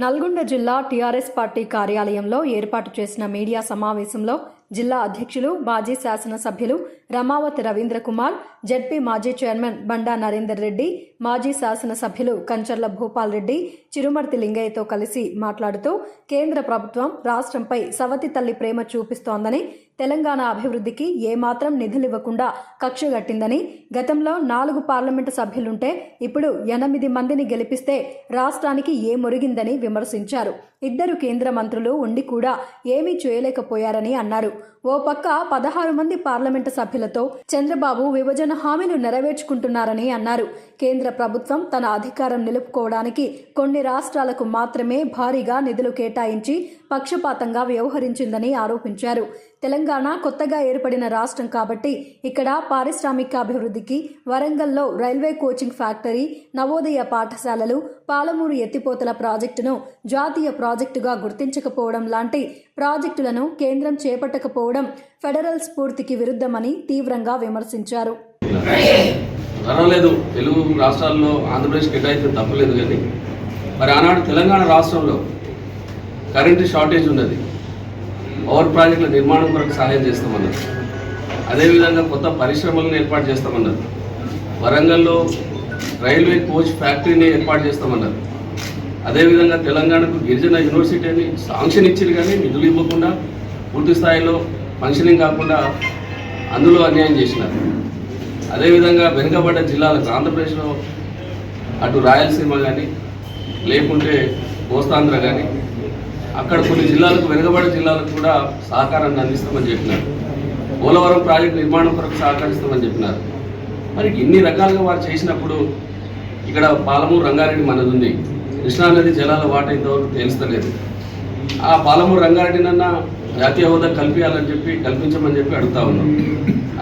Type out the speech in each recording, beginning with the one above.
నల్గొండ జిల్లా TRS party కార్యాలయంలో ఏర్పాటు చేసిన మీడియా సమావేశంలో జిల్లా అధ్యక్షులు మాజీ శాసనసభ్యులు రమావతి రవీంద్ర కుమార్, జెడ్పీ మాజీ చైర్మన్ బండా నరేందర్ రెడ్డి, మాజీ శాసనసభ్యులు కంచర్ల భూపాల్ రెడ్డి, చిరుమర్తి లింగయ్యతో కలిసి మాట్లాడుతూ కేంద్ర ప్రభుత్వం రాష్ట్రంపై సవతి తల్లి ప్రేమ చూపిస్తోందని, తెలంగాణ అభివృద్ధికి ఏమాత్రం నిధులివ్వకుండా కక్షగట్టిందని, గతంలో 4 పార్లమెంటు సభ్యులుంటే ఇప్పుడు 8 మందిని గెలిపిస్తే రాష్ట్రానికి ఏమొరిగిందని విమర్శించారు. 2 కేంద్ర మంత్రులు ఉండి కూడా ఏమీ చేయలేకపోయారని అన్నారు. ఓ పక్క 16 మంది పార్లమెంటు సభ్యులతో చంద్రబాబు విభజన హామీలు నెరవేర్చుకుంటున్నారని అన్నారు. కేంద్ర ప్రభుత్వం తన అధికారం నిలుపుకోవడానికి కొన్ని రాష్ట్రాలకు మాత్రమే భారీగా నిధులు కేటాయించి పక్షపాతంగా వ్యవహరించిందని ఆరోపించారు. తెలంగాణ కొత్తగా ఏర్పడిన రాష్ట్రం కాబట్టి ఇక్కడ పారిశ్రామిక అభివృద్ధికి వరంగల్లో రైల్వే కోచింగ్ ఫ్యాక్టరీ, నవోదయ పాఠశాలలు, పాలమూరు ఎత్తిపోతల ప్రాజెక్టును జాతీయ ప్రాజెక్టుగా గుర్తించకపోవడం లాంటి ప్రాజెక్టులను కేంద్రం చేపట్టకపోవడం ఫెడరల్ స్ఫూర్తికి విరుద్ధమని తీవ్రంగా విమర్శించారు. తెలుగు రాష్ట్రాల్లో ఆంధ్రప్రదేశ్ కేటాయితే తప్పలేదు, కానీ మరి ఆనాడు తెలంగాణ రాష్ట్రంలో కరెంటు షార్టేజ్ ఉన్నది. పవర్ ప్రాజెక్టుల నిర్మాణం కొరకు సహాయం చేస్తామన్నారు. అదేవిధంగా కొత్త పరిశ్రమలను ఏర్పాటు చేస్తామన్నారు. వరంగల్లో రైల్వే కోచ్ ఫ్యాక్టరీని ఏర్పాటు చేస్తామన్నారు. అదేవిధంగా తెలంగాణకు గిరిజన యూనివర్సిటీని శాంక్షన్ ఇచ్చారు, కానీ నిధులు ఇవ్వకుండా పూర్తి స్థాయిలో ఫంక్షనింగ్ కాకుండా అందులో అన్యాయం చేసినారు. అదేవిధంగా వెనుకబడ్డ జిల్లాలకు ఆంధ్రప్రదేశ్లో అటు రాయలసీమ కానీ లేకుంటే కోస్తాంధ్ర కానీ అక్కడ కొన్ని జిల్లాలకు వెనుకబడ్డ జిల్లాలకు కూడా సహకారాన్ని అందిస్తామని చెప్పినారు. పోలవరం ప్రాజెక్టు నిర్మాణం కొరకు సహకరిస్తామని చెప్పినారు. మరి ఇన్ని రకాలుగా వారు చేసినప్పుడు ఇక్కడ పాలమూరు రంగారెడ్డి మనది ఉంది. కృష్ణానది జలాల వాటా ఇంతవరకు తేల్స్తలేదు. ఆ పాలమూరు రంగారెడ్డినన్నా జాతీయ హోదా కల్పించమని చెప్పి అడుగుతా ఉన్నాం.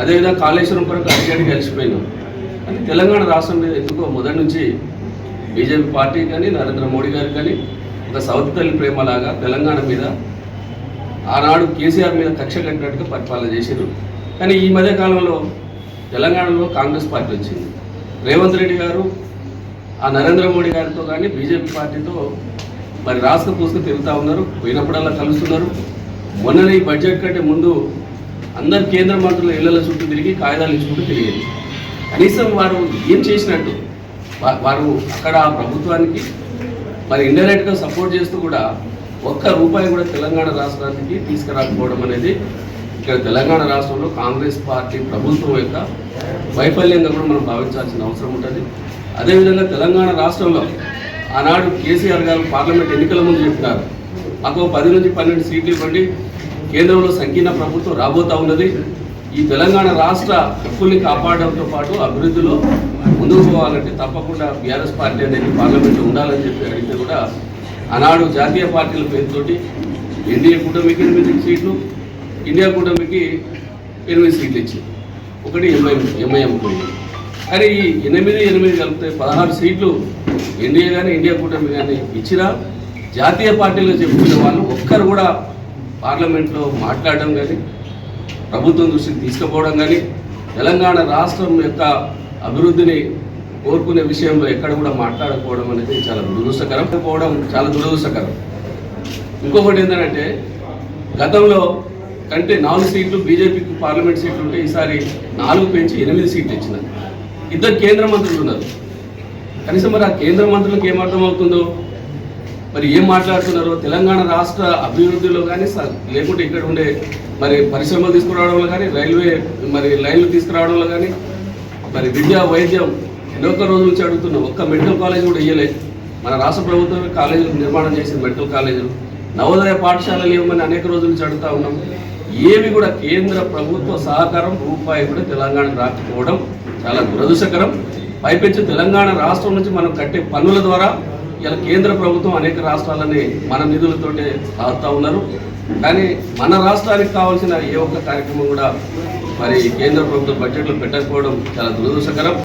అదేవిధంగా కాళేశ్వరం కొరకు అడిగడికి కలిసిపోయినాం. కానీ తెలంగాణ రాష్ట్రం మీద ఎందుకో మొదటి నుంచి బీజేపీ పార్టీ కానీ నరేంద్ర మోడీ గారు కానీ ఒక సౌత్ తల్లి ప్రేమలాగా తెలంగాణ మీద ఆనాడు కేసీఆర్ మీద కక్ష కట్టినట్టుగా పరిపాలన చేశారు. కానీ ఈ మధ్య కాలంలో తెలంగాణలో కాంగ్రెస్ పార్టీ వచ్చింది. రేవంత్ రెడ్డి గారు ఆ నరేంద్ర మోడీ గారితో కానీ బీజేపీ పార్టీతో మరి రాష్ట్ర పూసుకు తిరుగుతూ ఉన్నారు. పోయినప్పుడల్లా కలుస్తున్నారు. మొన్న ఈ బడ్జెట్ కంటే ముందు అందరు కేంద్ర మంత్రుల ఇళ్ల చుట్టూ తిరిగి కాగితాలు ఇచ్చుకుంటూ తిరిగేది. కనీసం వారు ఏం చేసినట్టు వారు అక్కడ ప్రభుత్వానికి మరి ఇండైరెక్ట్గా సపోర్ట్ చేస్తూ కూడా ₹1 కూడా తెలంగాణ రాష్ట్రానికి తీసుకురాకపోవడం అనేది ఇక్కడ తెలంగాణ రాష్ట్రంలో కాంగ్రెస్ పార్టీ ప్రభుత్వం యొక్క వైఫల్యంగా కూడా మనం భావించాల్సిన అవసరం ఉంటుంది. అదేవిధంగా తెలంగాణ రాష్ట్రంలో ఆనాడు కేసీఆర్ గారు పార్లమెంట్ ఎన్నికల ముందు చెప్పినారు, మాకు 10 నుంచి 12 సీట్లు ఇవ్వండి, కేంద్రంలో సంకీర్ణ ప్రభుత్వం రాబోతూ ఉన్నది, ఈ తెలంగాణ రాష్ట్ర హక్కుల్ని కాపాడడంతో పాటు అభివృద్ధిలో ముందుకు పోవాలంటే తప్పకుండా బీఆర్ఎస్ పార్టీ అనేది పార్లమెంట్లో ఉండాలని చెప్పి అడిగితే కూడా ఆనాడు జాతీయ పార్టీల పేరుతోటి ఎన్డీఏ కూటమికి 8 సీట్లు, ఇండియా కూటమికి 8 సీట్లు ఇచ్చింది, ఒకటి ఎంఐఎం పోయింది. కానీ ఈ 8 కలిపితే 16 సీట్లు ఎన్డీఏ కానీ ఇండియా కూటమి కానీ ఇచ్చినా జాతీయ పార్టీలుగా చెప్పుకునే వాళ్ళు ఒక్కరు కూడా పార్లమెంట్లో మాట్లాడడం కానీ ప్రభుత్వం దృష్టికి తీసుకుపోవడం కానీ తెలంగాణ రాష్ట్రం యొక్క అభివృద్ధిని కోరుకునే విషయంలో ఎక్కడ కూడా మాట్లాడకపోవడం అనేది చాలా దురదృష్టకరం. ఇంకొకటి ఏంటంటే గతంలో కంటే 4 సీట్లు బీజేపీకి పార్లమెంట్ సీట్లు ఉంటే ఈసారి 4 పెంచి 8 సీట్లు ఇచ్చినారు. 2 కేంద్ర మంత్రులు ఉన్నారు. కనీసం మరి ఆ కేంద్ర మంత్రులకు ఏమర్థమవుతుందో, మరి ఏం మాట్లాడుతున్నారో, తెలంగాణ రాష్ట్ర అభివృద్ధిలో కానీ లేకుంటే ఇక్కడ ఉండే మరి పరిశ్రమలు తీసుకురావడంలో కానీ లైన్లు తీసుకురావడంలో కానీ మరి విద్యా వైద్యం ఎన్నొక్క రోజుల నుంచి అడుగుతున్నాం. ఒక్క మెడికల్ కాలేజ్ కూడా ఇవ్వలేదు. మన రాష్ట్ర ప్రభుత్వమే కాలేజీలు నిర్మాణం చేసిన మెడికల్ కాలేజీలు, నవోదయ పాఠశాలలు ఇవ్వమని అనేక రోజుల నుంచి అడుగుతూ ఉన్నాం. ఏవి కూడా కేంద్ర ప్రభుత్వ సహకారం ₹1 కూడా తెలంగాణకు రాకపోవడం చాలా దురదృష్టకరం. పైపెచ్చి తెలంగాణ రాష్ట్రం నుంచి మనం కట్టే పన్నుల ద్వారా ఇలా కేంద్ర ప్రభుత్వం అనేక రాష్ట్రాలని మన నిధులతోటే సాగుతూ ఉన్నారు. కానీ మన రాష్ట్రానికి కావాల్సిన ఏ ఒక్క కార్యక్రమం కూడా మరి కేంద్ర ప్రభుత్వ బడ్జెట్లో పెట్టకపోవడం చాలా దురదృష్టకరం.